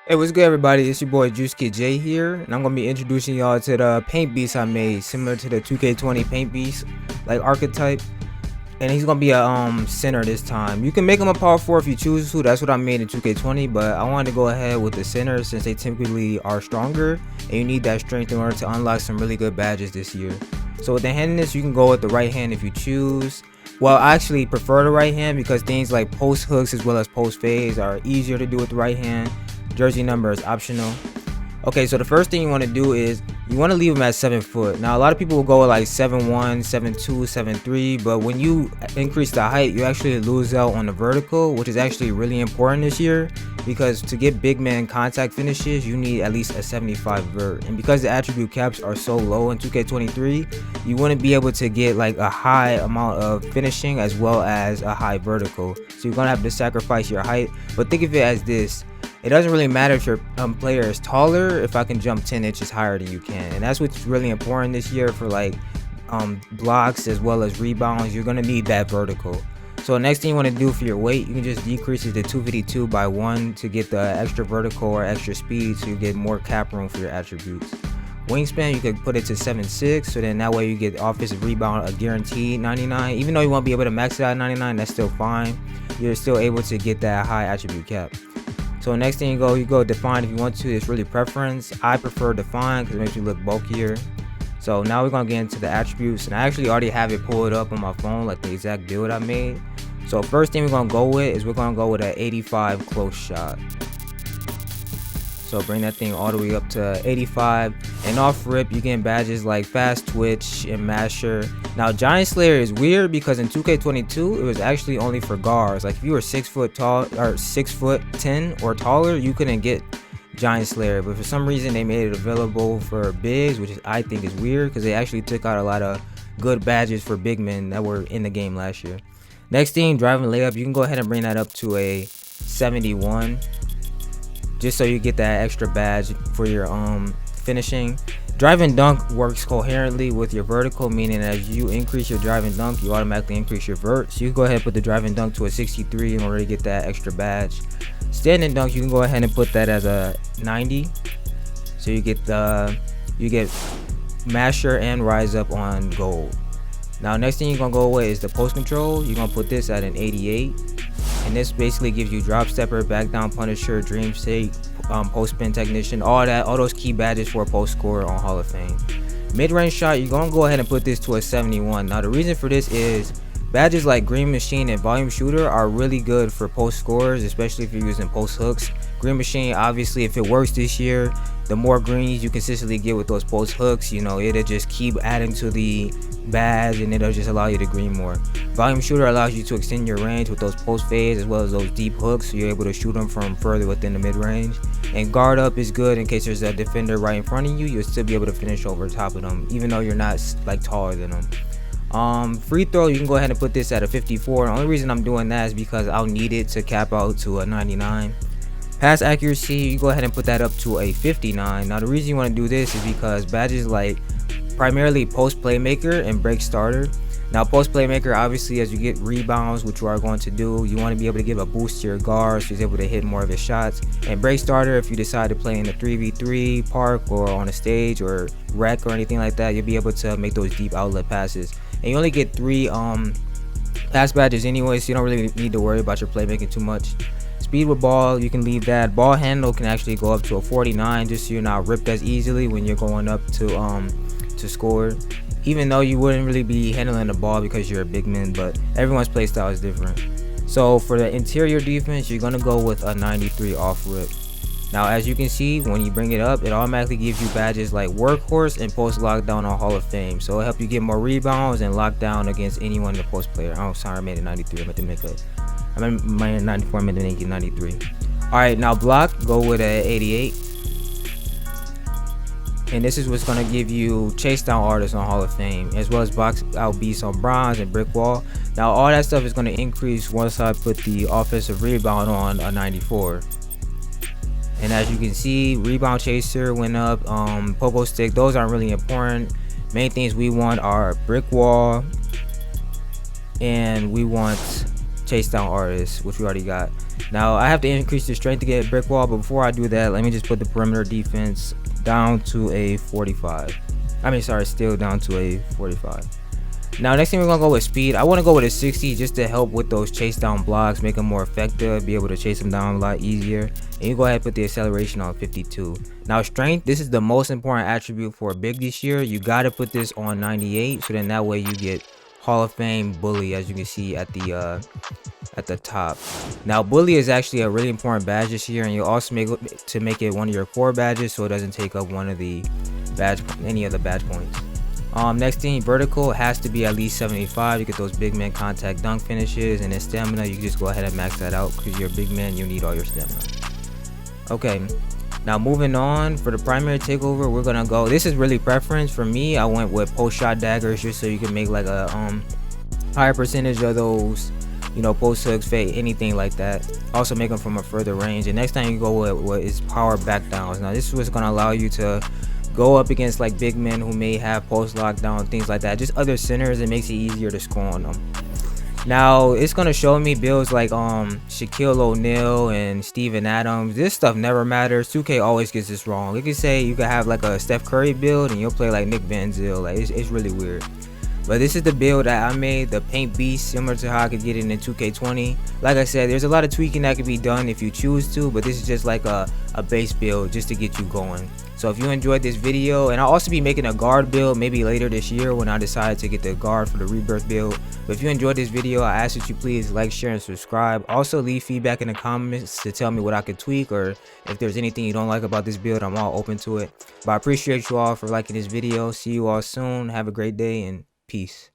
Hey, what's good, everybody? It's your boy JuicekiddJ here, and I'm gonna be introducing y'all to the paint beast I made, similar to the 2K20 paint beast, like archetype. And he's gonna be a center this time. You can make him a power 4 if you choose to. That's what I made in 2K20, but I wanted to go ahead with the center since they typically are stronger, and you need that strength in order to unlock some really good badges this year. So with the handedness, you can go with the right hand if you choose. Well, I actually prefer the right hand because things like post hooks as well as post fades are easier to do with the right hand. Jersey number is optional. Okay, so the first thing you want to do is you want to leave them at 7 foot. Now a lot of people will go with like 7'1", 7'2", 7'3", but when you increase the height, you actually lose out on the vertical, which is actually really important this year, because to get big man contact finishes, you need at least a 75 vert. And because the attribute caps are so low in 2K23, you wouldn't be able to get like a high amount of finishing as well as a high vertical. So you're gonna have to sacrifice your height. But think of it as this: it doesn't really matter if your player is taller if I can jump 10 inches higher than you can. And that's what's really important this year for like blocks as well as rebounds. You're gonna need that vertical. So next thing you want to do for your weight, you can just decrease it to 252 by 1 to get the extra vertical or extra speed, so you get more cap room for your attributes. Wingspan, you could put it to 7'6", so then that way you get offensive rebound a guaranteed 99. Even though you won't be able to max it out 99, that's still fine. You're still able to get that high attribute cap. So next thing you go define if you want to. It's really preference. I prefer define because it makes you look bulkier. So now we're gonna get into the attributes, and I actually already have it pulled up on my phone, like the exact build I made. So first thing we're gonna go with is we're gonna go with an 85 close shot. So bring that thing all the way up to 85, and off rip you get badges like fast twitch and masher. Now Giant Slayer is weird because in 2K22 it was actually only for guards. Like if you were 6 foot tall or 6'10" or taller, you couldn't get Giant Slayer, but for some reason they made it available for bigs, which I think is weird because they actually took out a lot of good badges for big men that were in the game last year. Next thing, driving layup, you can go ahead and bring that up to a 71, just so you get that extra badge for your finishing. Drive and dunk works coherently with your vertical, meaning as you increase your drive and dunk, you automatically increase your vert. So you can go ahead and put the drive and dunk to a 63 in order to get that extra badge. Stand and dunk, you can go ahead and put that as a 90, so you get masher and rise up on gold. Now next thing you're gonna go with is the post control. You're gonna put this at an 88, and this basically gives you drop stepper, back down punisher, dream state, post spin technician, all those key badges for a post scorer on Hall of Fame. Mid-range shot, you're gonna go ahead and put this to a 71. Now the reason for this is badges like Green Machine and Volume Shooter are really good for post scorers, especially if you're using post hooks. Green Machine, obviously, if it works this year, the more greens you consistently get with those post hooks, you know, it'll just keep adding to the badge and it'll just allow you to green more. Volume Shooter allows you to extend your range with those post fades as well as those deep hooks, so you're able to shoot them from further within the mid range. And guard up is good in case there's a defender right in front of you. You'll still be able to finish over top of them, even though you're not like taller than them. Free throw, you can go ahead and put this at a 54. The only reason I'm doing that is because I'll need it to cap out to a 99. Pass accuracy, you go ahead and put that up to a 59. Now the reason you want to do this is because badges like primarily post playmaker and break starter. Now post playmaker, obviously as you get rebounds, which you are going to do, you want to be able to give a boost to your guard so he's able to hit more of his shots. And break starter, if you decide to play in a 3v3 park or on a stage or rec or anything like that, you'll be able to make those deep outlet passes. And you only get 3 pass badges anyway, so you don't really need to worry about your playmaking too much. Speed with ball, you can leave that. Ball handle can actually go up to a 49, just so you're not ripped as easily when you're going up to score. Even though you wouldn't really be handling the ball because you're a big man, but everyone's play style is different. So for the interior defense, you're gonna go with a 93 off rip. Now as you can see, when you bring it up, it automatically gives you badges like workhorse and post lockdown on Hall of Fame, so it'll help you get more rebounds and lock down against anyone in the post player. Oh sorry, I made it 93. I meant to make it, I meant my 94, I meant to make it 93. Alright, now block, go with a 88. And this is what's going to give you chase down artists on Hall of Fame, as well as box out beats on bronze and brick wall. Now all that stuff is going to increase once I put the offensive rebound on a 94. And as you can see, rebound chaser went up, pogo stick, those aren't really important. Main things we want are brick wall, and we want chase down artists, which we already got. Now I have to increase the strength to get brick wall, but before I do that, let me just put the perimeter defense down to a 45. I mean, sorry, still down to a 45. Now next thing we're gonna go with speed. I want to go with a 60 just to help with those chase down blocks, make them more effective, be able to chase them down a lot easier. And you go ahead and put the acceleration on 52. Now strength, this is the most important attribute for a big this year. You got to put this on 98, so then that way you get Hall of Fame bully, as you can see at the top. Now bully is actually a really important badge this year, and you also make it one of your core badges, so it doesn't take up any of the badge points. Next thing, vertical has to be at least 75 to get those big man contact dunk finishes, and then stamina, you can just go ahead and max that out because you're a big man, you need all your stamina. Okay, now moving on, for the primary takeover, we're gonna go, this is really preference for me. I went with post shot daggers just so you can make like a higher percentage of those, you know, post hooks, fade, anything like that. Also make them from a further range. And next time you go with what is power back downs. Now this is what's gonna allow you to go up against like big men who may have post lockdown, things like that, just other centers. It makes it easier to score on them. Now it's gonna show me builds like Shaquille O'Neal and Steven Adams. This stuff never matters. 2K always gets this wrong. You can say you could have like a Steph Curry build and you'll play like Nick Van Zyl. Like it's really weird. But this is the build that I made, the paint beast, similar to how I could get it in 2K20. Like I said, there's a lot of tweaking that could be done if you choose to, but this is just like a base build just to get you going. So if you enjoyed this video, and I'll also be making a guard build maybe later this year when I decide to get the guard for the rebirth build. But if you enjoyed this video, I ask that you please like, share, and subscribe. Also leave feedback in the comments to tell me what I could tweak, or if there's anything you don't like about this build, I'm all open to it. But I appreciate you all for liking this video. See you all soon. Have a great day, and peace.